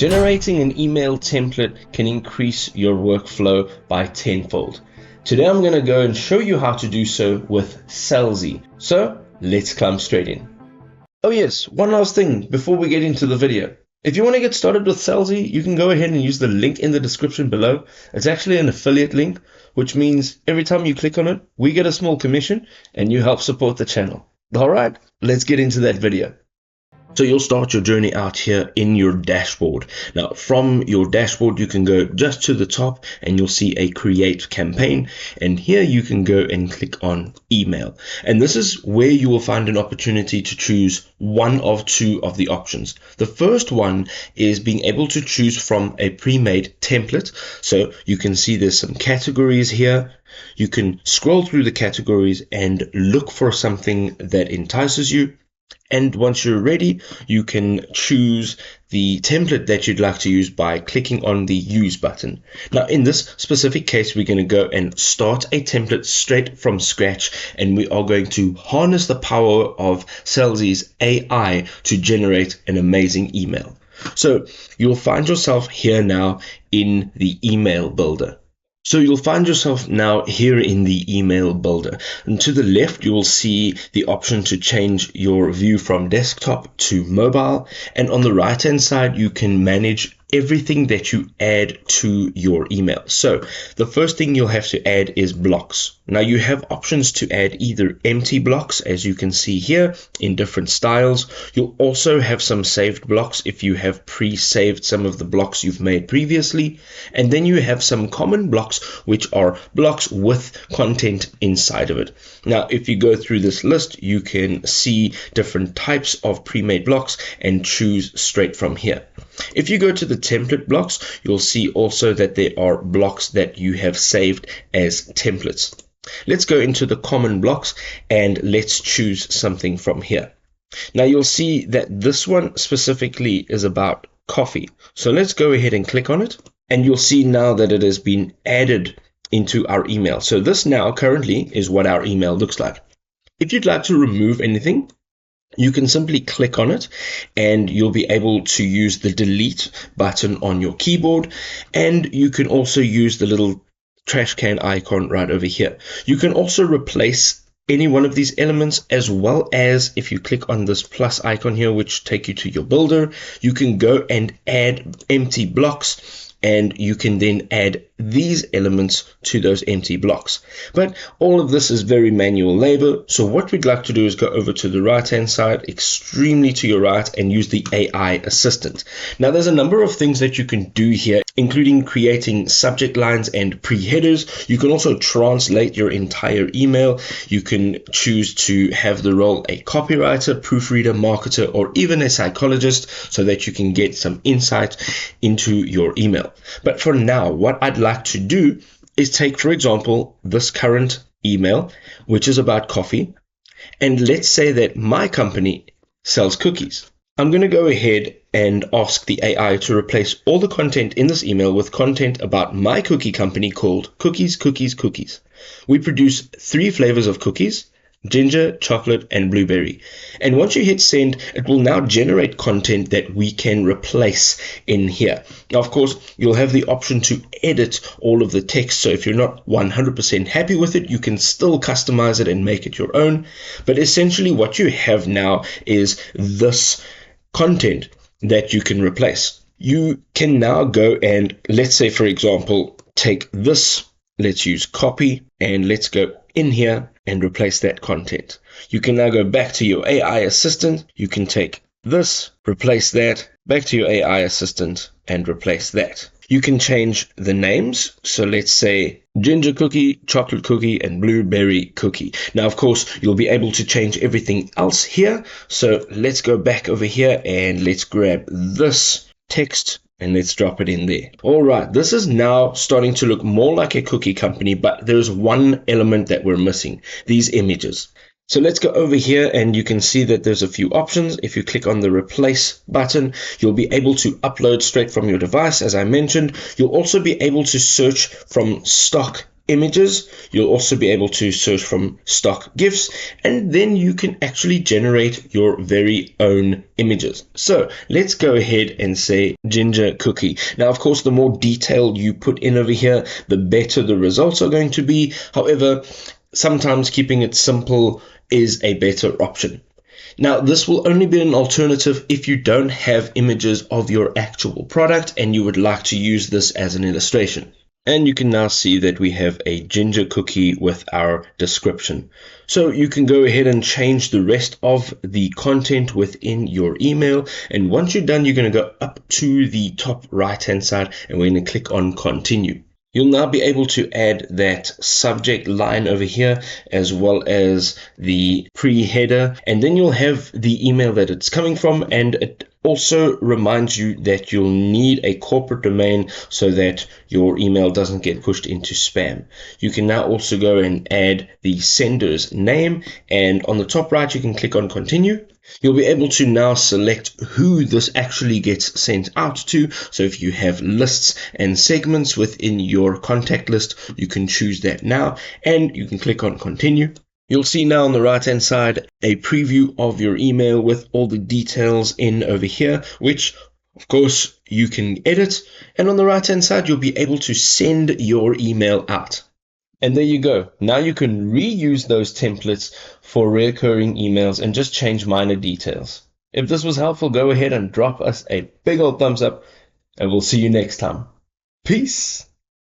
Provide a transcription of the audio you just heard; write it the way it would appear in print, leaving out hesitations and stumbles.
Generating an email template can increase your workflow by tenfold. Today I'm going to go and show you how to do so with Selzy. So let's climb straight in. Oh yes, one last thing before we get into the video. If you want to get started with Selzy, you can go ahead and use the link in the description below. It's actually an affiliate link, which means every time you click on it, we get a small commission and you help support the channel. Alright, let's get into that video. So you'll start your journey out here in your dashboard. Now from your dashboard you can go just to the top and you'll see a create campaign, and here you can go and click on email, and this is where you will find an opportunity to choose one of two of the options. The first one is being able to choose from a pre-made template. So you can see there's some categories here. You can scroll through the categories and look for something that entices you. And once you're ready, you can choose the template that you'd like to use by clicking on the use button. Now in this specific case, we're going to go and start a template straight from scratch, and we are going to harness the power of Selzy's AI to generate an amazing email. So you'll find yourself here now in the email builder. So you'll find yourself now here in the email builder, and to the left you will see the option to change your view from desktop to mobile, and on the right hand side you can manage everything that you add to your email. So the first thing you'll have to add is blocks. Now you have options to add either empty blocks, as you can see here, in different styles. You'll also have some saved blocks if you have pre-saved some of the blocks you've made previously, and then you have some common blocks, which are blocks with content inside of it. Now if you go through this list, you can see different types of pre-made blocks and choose straight from here. If you go to the template blocks, you'll see also that there are blocks that you have saved as templates. Let's go into the common blocks and let's choose something from here. Now you'll see that this one specifically is about coffee. So let's go ahead and click on it, and you'll see now that it has been added into our email. So this now currently is what our email looks like. If you'd like to remove anything, you can simply click on it and you'll be able to use the delete button on your keyboard, and you can also use the little trash can icon right over here. You can also replace any one of these elements, as well as if you click on this plus icon here, which take you to your builder, you can go and add empty blocks, and you can then add these elements to those empty blocks. But all of this is very manual labor, so what we'd like to do is go over to the right hand side, extremely to your right, and use the AI assistant. Now there's a number of things that you can do here, including creating subject lines and pre-headers. You can also translate your entire email. You can choose to have the role a copywriter, proofreader, marketer, or even a psychologist, so that you can get some insight into your email. But for now, what I'd like to do is take, for example, this current email, which is about coffee, and let's say that my company sells cookies. I'm going to go ahead and ask the AI to replace all the content in this email with content about my cookie company called Cookies, Cookies, Cookies. We produce 3 flavors of cookies: ginger, chocolate, and blueberry. And once you hit send, it will now generate content that we can replace in here. Now, of course, you'll have the option to edit all of the text. So if you're not 100% happy with it, you can still customize it and make it your own. But essentially what you have now is this content that you can replace. You can now go and, let's say, for example, take this, let's use copy, and let's go in here and replace that content. You can now go back to your AI assistant. You can take this, replace that, back to your AI assistant, and replace that. You can change the names. So let's say ginger cookie, chocolate cookie, and blueberry cookie. Now, of course, you'll be able to change everything else here. So let's go back over here and let's grab this text and let's drop it in there. All right, this is now starting to look more like a cookie company, but there's one element that we're missing: these images. So let's go over here and you can see that there's a few options. If you click on the replace button, you'll be able to upload straight from your device, as I mentioned. You'll also be able to search from stock images. You'll also be able to search from stock GIFs, and then you can actually generate your very own images. So let's go ahead and say ginger cookie. Now, of course, the more detail you put in over here, the better the results are going to be. However, sometimes keeping it simple is a better option. Now, this will only be an alternative if you don't have images of your actual product and you would like to use this as an illustration. And you can now see that we have a ginger cookie with our description. So you can go ahead and change the rest of the content within your email. And once you're done, you're going to go up to the top right hand side and we're going to click on continue. You'll now be able to add that subject line over here as well as the pre-header, and then you'll have the email that it's coming from, and it also reminds you that you'll need a corporate domain so that your email doesn't get pushed into spam. You can now also go and add the sender's name, and on the top right you can click on continue. You'll be able to now select who this actually gets sent out to. So if you have lists and segments within your contact list, you can choose that now and you can click on continue. You'll see now on the right hand side a preview of your email with all the details in over here, which of course you can edit. And on the right hand side, you'll be able to send your email out. And there you go. Now you can reuse those templates for recurring emails and just change minor details. If this was helpful, go ahead and drop us a big old thumbs up, and we'll see you next time. Peace.